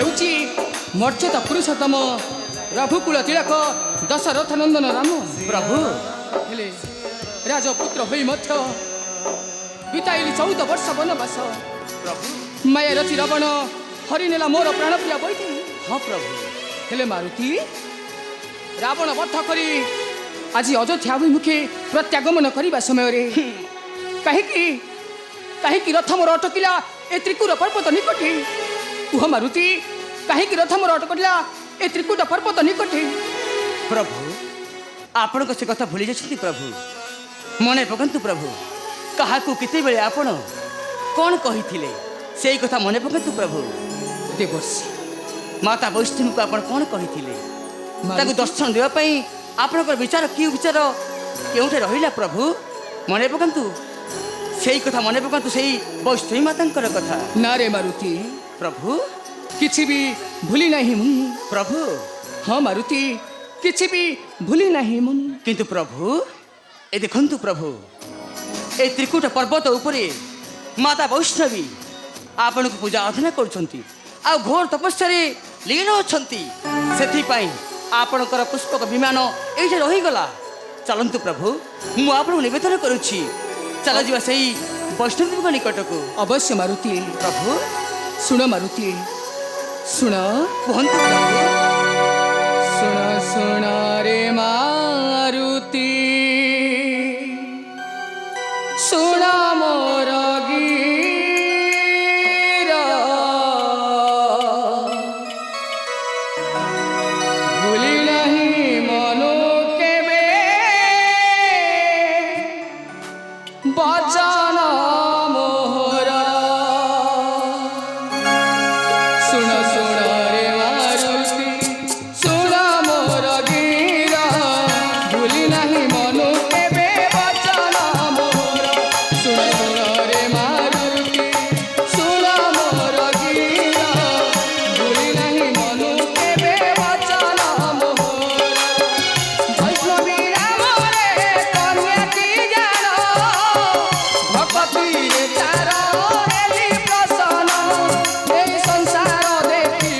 ହେଉଛି ମର୍ଯ୍ୟାଦା ପୁରୁଷୋତ୍ତମ ରଘୁକୁଳ ତିଳକ ଦଶରଥ ନନ୍ଦନ ରାମ। ପ୍ରଭୁ ହେଲେ ରାଜପୁତ୍ର ହୋଇ ମଧ୍ୟ ବିତାଇଲି 14 ବର୍ଷ ବନବାସ। ପ୍ରଭୁ ମାୟା ରଚି ରାବଣ ହରିନେଲା ମୋର ପ୍ରାଣପ୍ରିୟା ବୈଦେହୀ। ହଁ ପ୍ରଭୁ। ହେଲେ ମାରୁତି ରାବଣ ବଧ କରି ଆଜି ଅଯୋଧ୍ୟା ଅଭିମୁଖେ ପ୍ରତ୍ୟାଗମନ କରିବା ସମୟରେ କାହିଁକି କାହିଁକି ରଥ ମୋର ଅଟକିଲା ଏ ତ୍ରିକୁଟ ପର୍ବତ ନିକଟେ? କୁହ ମାରୁତି, କାହିଁକି ରଥ ମୋର ଅଟକିଲା ଏ ତ୍ରିକୁଟ ପର୍ବତ ନିକଟେ? ପ୍ରଭୁ ଆପଣଙ୍କ ସେ କଥା ଭୁଲି ଯାଇଛନ୍ତି ପ୍ରଭୁ। ମନେ ପକାନ୍ତୁ ପ୍ରଭୁ, କାହାକୁ କେତେବେଳେ ଆପଣ କ'ଣ କହିଥିଲେ ସେଇ କଥା ମନେ ପକାନ୍ତୁ ପ୍ରଭୁ। ଦେବର୍ଷି ମାତା ବୈଷ୍ଣବୀଙ୍କୁ ଆପଣ କ'ଣ କହିଥିଲେ? ମାରୁତି- ତାକୁ ଦର୍ଶନ ଦେବା ପାଇଁ ଆପଣଙ୍କର ବିଚାର କି ବିଚାର କେଉଁଠି ରହିଲା ପ୍ରଭୁ? ମନେ ପକାନ୍ତୁ ସେଇ କଥା, ମନେ ପକାନ୍ତୁ ସେଇ ବୈଷ୍ଣବୀ ମାତାଙ୍କର କଥା। ନା ରେ ମାରୁତି, ପ୍ରଭୁ କିଛି ବି ଭୁଲି ନାହିଁ ମୁଁ। ପ୍ରଭୁ ହଁ ମାରୁତି, କିଛି ବି ଭୁଲି ନାହିଁ ମୁଁ। କିନ୍ତୁ ପ୍ରଭୁ ଏ ଦେଖନ୍ତୁ ପ୍ରଭୁ, ଏ ତ୍ରିକୁଟ ପର୍ବତ ଉପରେ ମାତା ବୈଷ୍ଣବୀ ଆପଣଙ୍କୁ ପୂଜା ଆରାଧନା କରୁଛନ୍ତି, ଆଉ ଘୋର ତପସ୍ୟାରେ ଲୀନ ଅଛନ୍ତି। ସେଥିପାଇଁ ଆପଣଙ୍କର ପୁଷ୍ପକ ବିମାନ ଏଇଠି ରହିଗଲା। ଚାଲନ୍ତୁ ପ୍ରଭୁ, ମୁଁ ଆପଣଙ୍କୁ ନିବେଦନ କରୁଛି, ଚାଲ ଯିବା ସେଇ ବୈଷ୍ଣବୀଙ୍କ ନିକଟକୁ। ଅବଶ୍ୟ ମାରୁତି। ପ୍ରଭୁ ଶୁଣ ମାରୁତି, ଶୁଣ କୁହନ୍ତୁ ପ୍ରଭୁ। ଶୁଣ ଶୁଣ ରେ ମାରୁତି, ଶୁଣ ମୋର ଗୀର, ଭୁଲି ନାହିଁ ମନୁ କେବେ ବଚନ ମୋହର। ଶୁଣ ଶୁଣ ରେ ମାରୁତି, ଶୁଣ ମୋର ଗୀର, ଭୁଲି ନାହିଁ ମନୁ କେବେ ବଚନ ମୋହର। ଶୁଣ ଶୁଣ ରେ ମାରୁତି, ଶୁଣ ମୋର ଗୀର, ଭୁଲି ନାହିଁ ମନୁ କେବେ ବଚନ ମୋହର। ବୈଷ୍ଣବୀ ରାମରେ କନ୍ୟାଟି ଜାଣ, ଭକତିରେ ତାର ହେଲି ପ୍ରସନ୍ନ। ଏଇ ସଂସାର ଦେଖି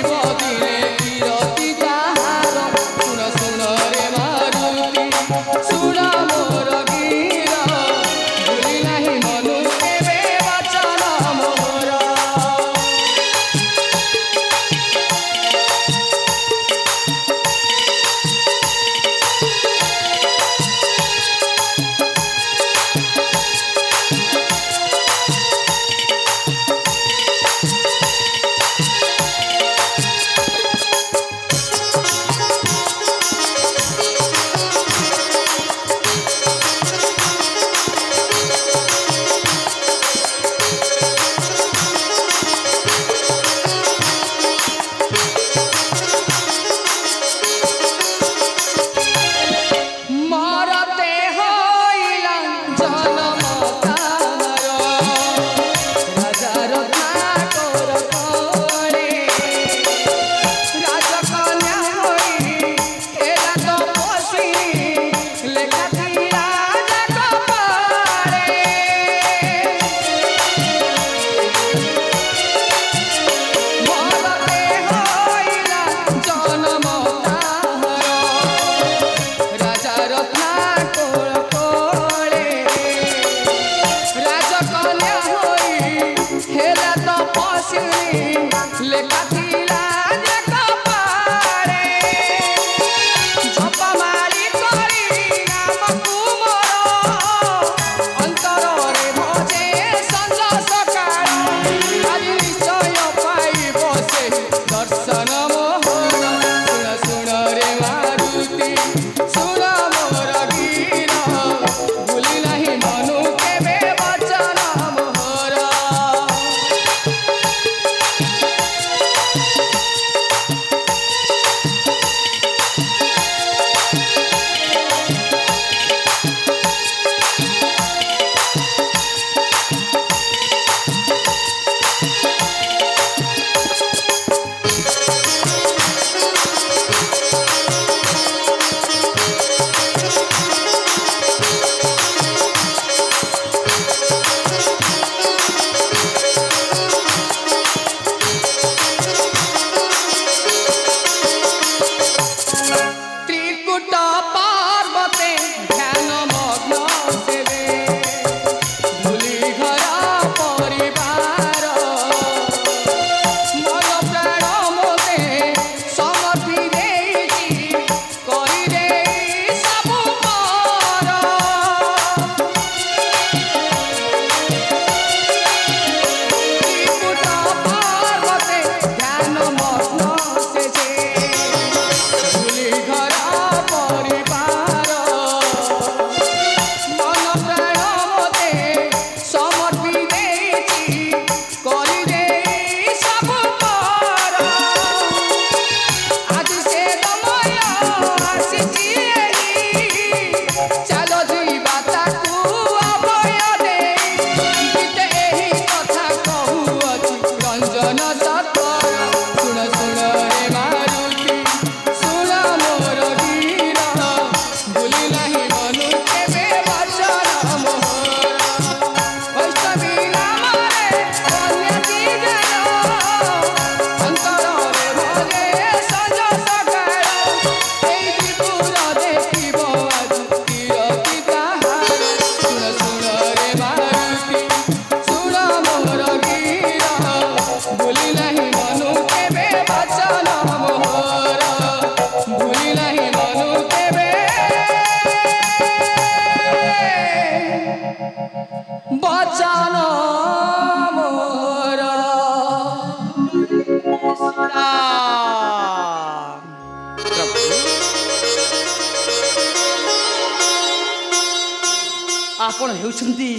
ଆପଣ ହେଉଛନ୍ତି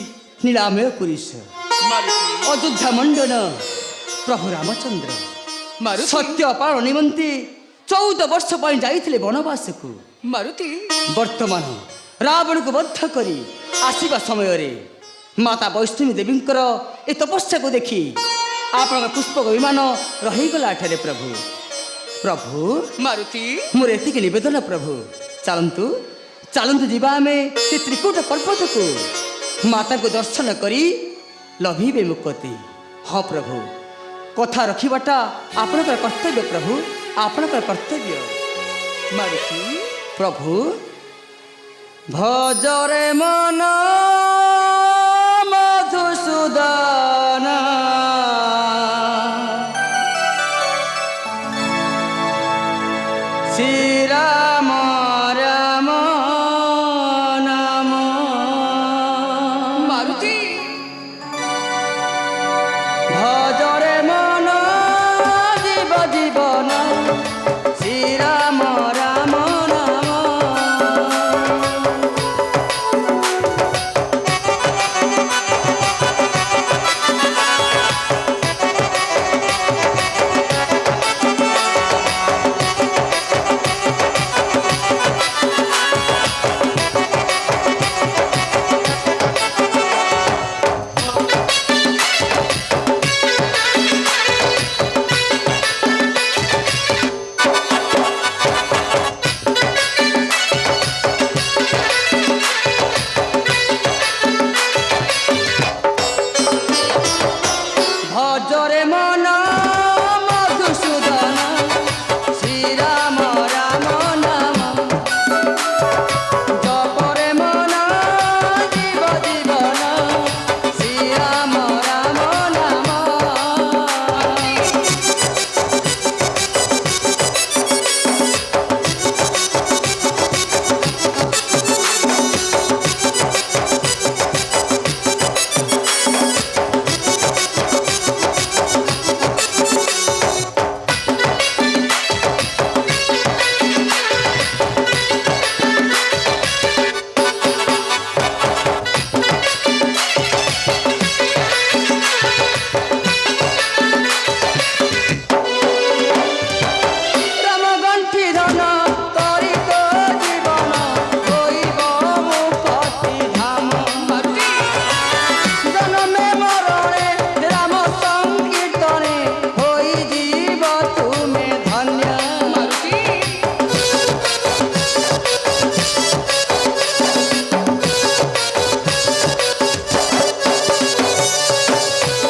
ନୀଳାମୟ ପୁରୁଷ, ମାରୁତି ଅଯୋଧ୍ୟା ମଣ୍ଡନ ପ୍ରଭୁ ରାମଚନ୍ଦ୍ର। ମାରୁତି ସତ୍ୟ ପାଳନ ନିମନ୍ତେ 14 ବର୍ଷ ପାଇଁ ଯାଇଥିଲେ ବନବାସକୁ। ମାରୁତି ବର୍ତ୍ତମାନ ରାବଣକୁ ବଦ୍ଧ କରି ଆସିବା ସମୟରେ ମାତା ବୈଷ୍ଣବୀ ଦେବୀଙ୍କର ଏ ତପସ୍ୟାକୁ ଦେଖି ଆପଣଙ୍କ ପୁଷ୍ପକ ବିମାନ ରହିଗଲା ଏଠାରେ ପ୍ରଭୁ। ପ୍ରଭୁ ମାରୁତି ମୋର ଏତିକି ନିବେଦନ ପ୍ରଭୁ, ଚାଲନ୍ତୁ ଚାଲନ୍ତୁ ଯିବା ଆମେ ସେ ତ୍ରିକୁଟ ପର୍ବତକୁ, ମାତାଙ୍କୁ ଦର୍ଶନ କରି ଲଭିବେ ମୁକ୍ତି। ହଁ ପ୍ରଭୁ, କଥା ରଖିବାଟା ଆପଣଙ୍କର କର୍ତ୍ତବ୍ୟ ପ୍ରଭୁ, ଆପଣଙ୍କର କର୍ତ୍ତବ୍ୟ। ମାରୁତି ପ୍ରଭୁ ଭଜରେ ମନ ମଧୁସୂଦନ, ଶ୍ରୀରାମ ରାମ ନାମ। ମାରୁତି ଭଜରେ ମନ ଜୀବ ଜୀବନ, ଶ୍ରୀରାମ ରାମ ନାମ। ভজরে মন মধুসূদন, শ্রীরাম রাম নাম। জপরে মন জীব জীবন, শ্রীরাম রাম নাম। রামগণ্ঠি ধন করি তো জীবন, হইব মুক্তি ধাম। মারুতি জনমে মরণে রাম সংকীর্তনে, হই জীব তুমে ধন্য। মারুতি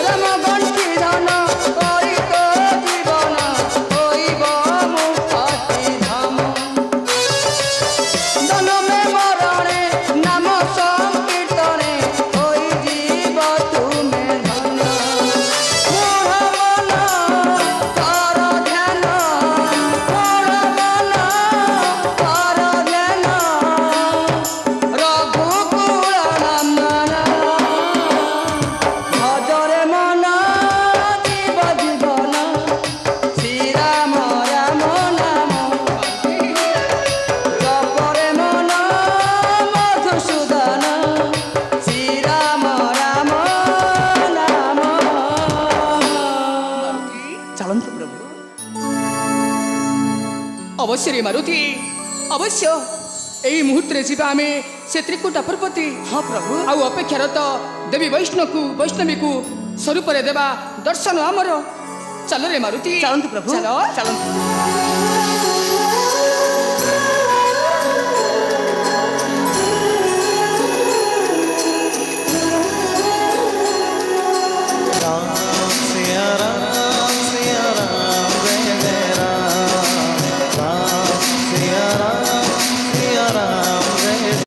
রামগণ্ঠি ধন করি তো জীবন, হইব মুক্তি ধাম। জনমে মরণে নাম সংকীর্তনে, হই জীব তুমে ধন্য। মূঢ় মন কর ধ্যান, মূঢ় মন কর ধ্যান, রঘুকুল নন্দন। ভজরে মন জীব জীবন, শ্রীরাম রাম নাম। জপরে মন মধুসূদন, শ্রীরাম রাম নাম। ଚାଲନ୍ତୁ ପ୍ରଭୁ। ଅବଶ୍ୟ ରେ ମାରୁତି ଅବଶ୍ୟ ଏଇ ମୁହୂର୍ତ୍ତରେ ଯିବା ଆମେ ସେ ତ୍ରିକୁଟ ପର୍ବତୀ। ହଁ ପ୍ରଭୁ। ଆଉ ଅପେକ୍ଷାରତ ଦେବୀ ବୈଷ୍ଣବୀକୁ ସ୍ୱରୂପରେ ଦେବା ଦର୍ଶନ ଆମର। ଚାଲ ରେ ମାରୁତି ଚାଲନ୍ତୁ ପ୍ରଭୁ, ଚାଲ ଚାଲନ୍ତୁ।